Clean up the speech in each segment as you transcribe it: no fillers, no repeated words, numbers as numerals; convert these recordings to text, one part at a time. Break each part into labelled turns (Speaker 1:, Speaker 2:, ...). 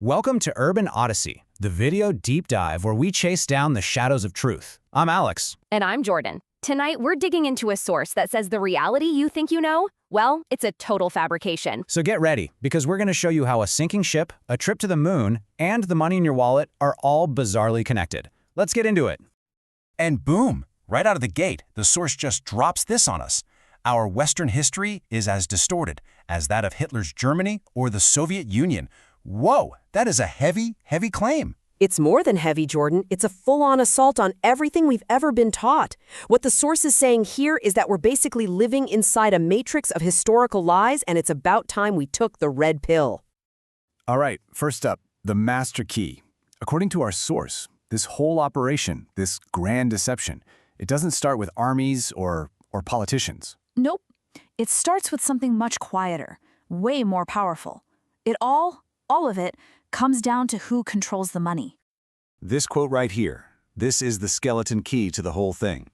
Speaker 1: Welcome to Urban Odyssey, the video deep dive where we chase down the shadows of truth. I'm Alex.
Speaker 2: And I'm Jordan. Tonight, we're digging into a source that says the reality you think you know, well, it's a total fabrication.
Speaker 1: So get ready, because we're going to show you how a sinking ship, a trip to the moon, and the money in your wallet are all bizarrely connected. Let's get into it.
Speaker 3: And boom, right out of the gate, the source just drops this on us. Our Western history is as distorted as that of Hitler's Germany or the Soviet Union. Whoa, that is a heavy, heavy claim.
Speaker 4: It's more than heavy, Jordan. It's a full-on assault on everything we've ever been taught. What the source is saying here is that we're basically living inside a matrix of historical lies, and it's about time we took the red pill.
Speaker 5: All right, first up, the master key. According to our source, this whole operation, this grand deception, it doesn't start with armies or politicians.
Speaker 6: Nope. It starts with something much quieter, way more powerful. All of it, comes down to who controls the money.
Speaker 5: This quote right here, this is the skeleton key to the whole thing.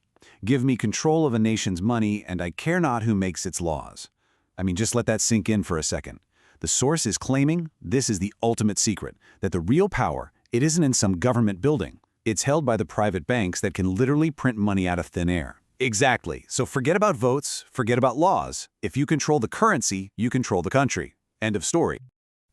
Speaker 5: Give me control of a nation's money, and I care not who makes its laws. I mean, just let that sink in for a second. The source is claiming this is the ultimate secret, that the real power, it isn't in some government building. It's held by the private banks that can literally print money out of thin air. Exactly. So forget about votes, forget about laws. If you control the currency, you control the country. End of story.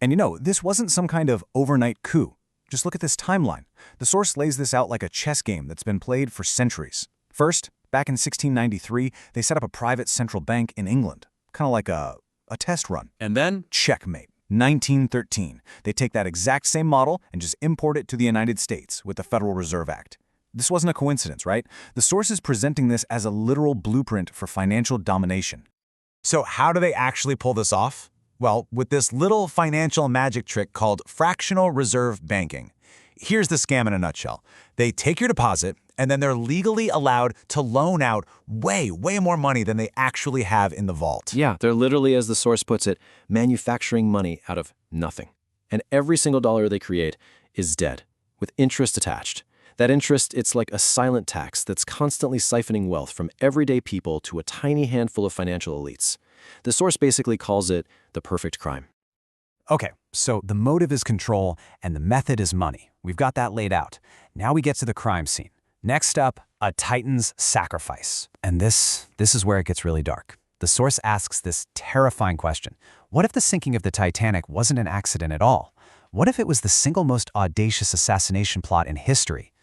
Speaker 5: And you know, this wasn't some kind of overnight coup. Just look at this timeline. The source lays this out like a chess game that's been played for centuries. First, back in 1693, they set up a private central bank in England, kind of like a test run.
Speaker 3: And then?
Speaker 5: Checkmate. 1913. They take that exact same model and just import it to the United States with the Federal Reserve Act. This wasn't a coincidence, right? The source is presenting this as a literal blueprint for financial domination.
Speaker 3: So how do they actually pull this off? Well, with this little financial magic trick called fractional reserve banking. Here's the scam in a nutshell. They take your deposit, and then they're legally allowed to loan out way more money than they actually have in the vault.
Speaker 7: Yeah, they're literally, as the source puts it, manufacturing money out of nothing. And every single dollar they create is dead, with interest attached. That interest, it's like a silent tax that's constantly siphoning wealth from everyday people to a tiny handful of financial elites. The source basically calls it the perfect crime.
Speaker 1: Okay, so the motive is control and the method is money. We've got that laid out. Now we get to the crime scene. Next up, a Titan's sacrifice. And this is where it gets really dark. The source asks this terrifying question. What if the sinking of the Titanic wasn't an accident at all? What if it was the single most audacious assassination plot in history?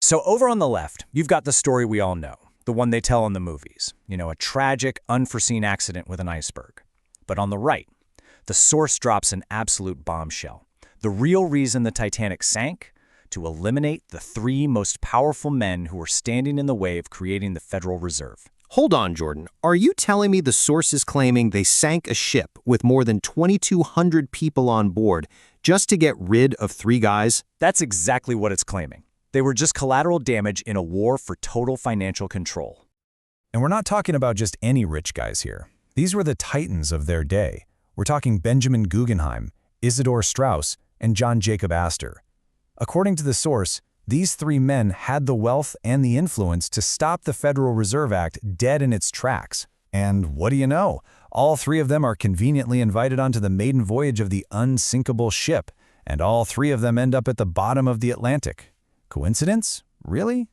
Speaker 1: So over on the left, you've got the story we all know. The one they tell in the movies. You know, a tragic, unforeseen accident with an iceberg. But on the right, the source drops an absolute bombshell. The real reason the Titanic sank? To eliminate the three most powerful men who were standing in the way of creating the Federal Reserve.
Speaker 8: Hold on, Jordan. Are you telling me the source is claiming they sank a ship with more than 2,200 people on board just to get rid of three guys?
Speaker 1: That's exactly what it's claiming. They were just collateral damage in a war for total financial control.
Speaker 5: And we're not talking about just any rich guys here. These were the titans of their day. We're talking Benjamin Guggenheim, Isidor Straus, and John Jacob Astor. According to the source, these three men had the wealth and the influence to stop the Federal Reserve Act dead in its tracks. And what do you know? All three of them are conveniently invited onto the maiden voyage of the unsinkable ship, and all three of them end up at the bottom of the Atlantic. Coincidence? Really?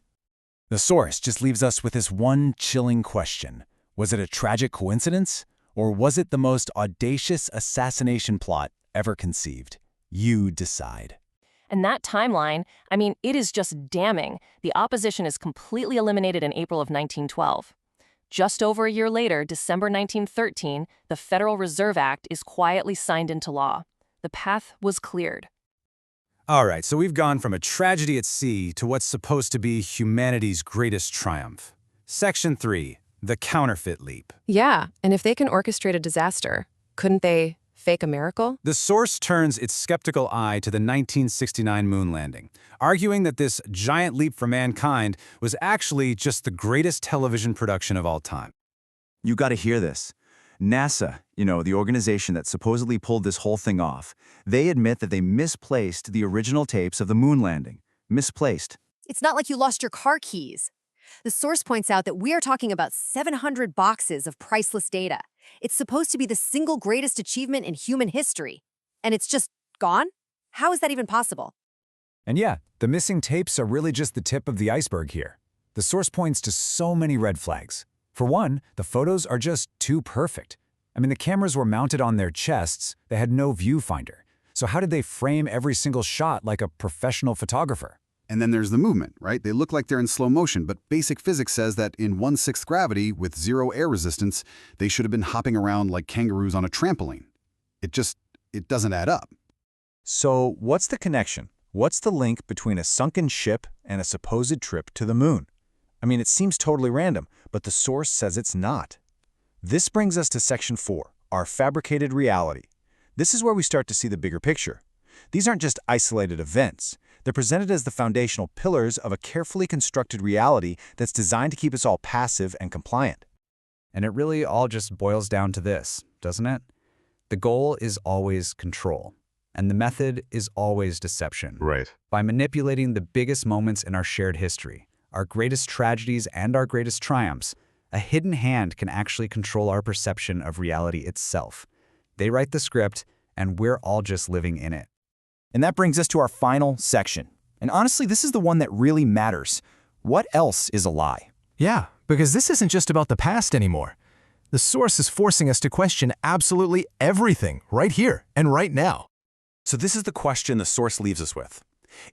Speaker 5: The source just leaves us with this one chilling question. Was it a tragic coincidence? Or was it the most audacious assassination plot ever conceived? You decide.
Speaker 2: And that timeline, it is just damning. The opposition is completely eliminated in April of 1912. Just over a year later, December 1913, the Federal Reserve Act is quietly signed into law. The path was cleared.
Speaker 5: All right, so we've gone from a tragedy at sea to what's supposed to be humanity's greatest triumph. Section 3, the counterfeit leap.
Speaker 9: Yeah, and if they can orchestrate a disaster, couldn't they fake a miracle?
Speaker 5: The source turns its skeptical eye to the 1969 moon landing, arguing that this giant leap for mankind was actually just the greatest television production of all time.
Speaker 10: You got to hear this. NASA, the organization that supposedly pulled this whole thing off, they admit that they misplaced the original tapes of the moon landing. Misplaced.
Speaker 11: It's not like you lost your car keys. The source points out that we are talking about 700 boxes of priceless data. It's supposed to be the single greatest achievement in human history. And it's just gone? How is that even possible?
Speaker 1: And yeah, the missing tapes are really just the tip of the iceberg here. The source points to so many red flags. For one, the photos are just too perfect. I mean, the cameras were mounted on their chests, they had no viewfinder. So how did they frame every single shot like a professional photographer?
Speaker 12: And then there's the movement, right? They look like they're in slow motion, but basic physics says that in 1/6 gravity with 0 air resistance, they should have been hopping around like kangaroos on a trampoline. It doesn't add up.
Speaker 3: So what's the connection? What's the link between a sunken ship and a supposed trip to the moon? I mean, it seems totally random, but the source says it's not. This brings us to Section 4, our fabricated reality. This is where we start to see the bigger picture. These aren't just isolated events. They're presented as the foundational pillars of a carefully constructed reality that's designed to keep us all passive and compliant.
Speaker 1: And it really all just boils down to this, doesn't it? The goal is always control, and the method is always deception.
Speaker 5: Right.
Speaker 1: By manipulating the biggest moments in our shared history, our greatest tragedies and our greatest triumphs, a hidden hand can actually control our perception of reality itself. They write the script, and we're all just living in it.
Speaker 3: And that brings us to our final section. And honestly, this is the one that really matters. What else is a lie?
Speaker 13: Yeah, because this isn't just about the past anymore. The source is forcing us to question absolutely everything right here and right now.
Speaker 5: So this is the question the source leaves us with.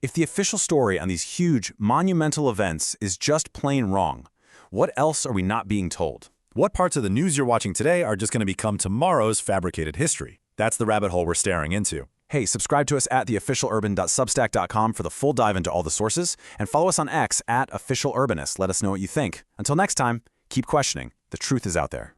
Speaker 5: If the official story on these huge, monumental events is just plain wrong, what else are we not being told? What parts of the news you're watching today are just going to become tomorrow's fabricated history? That's the rabbit hole we're staring into. Hey, subscribe to us at theofficialurban.substack.com for the full dive into all the sources, and follow us on X at officialurbanist. Let us know what you think. Until next time, keep questioning. The truth is out there.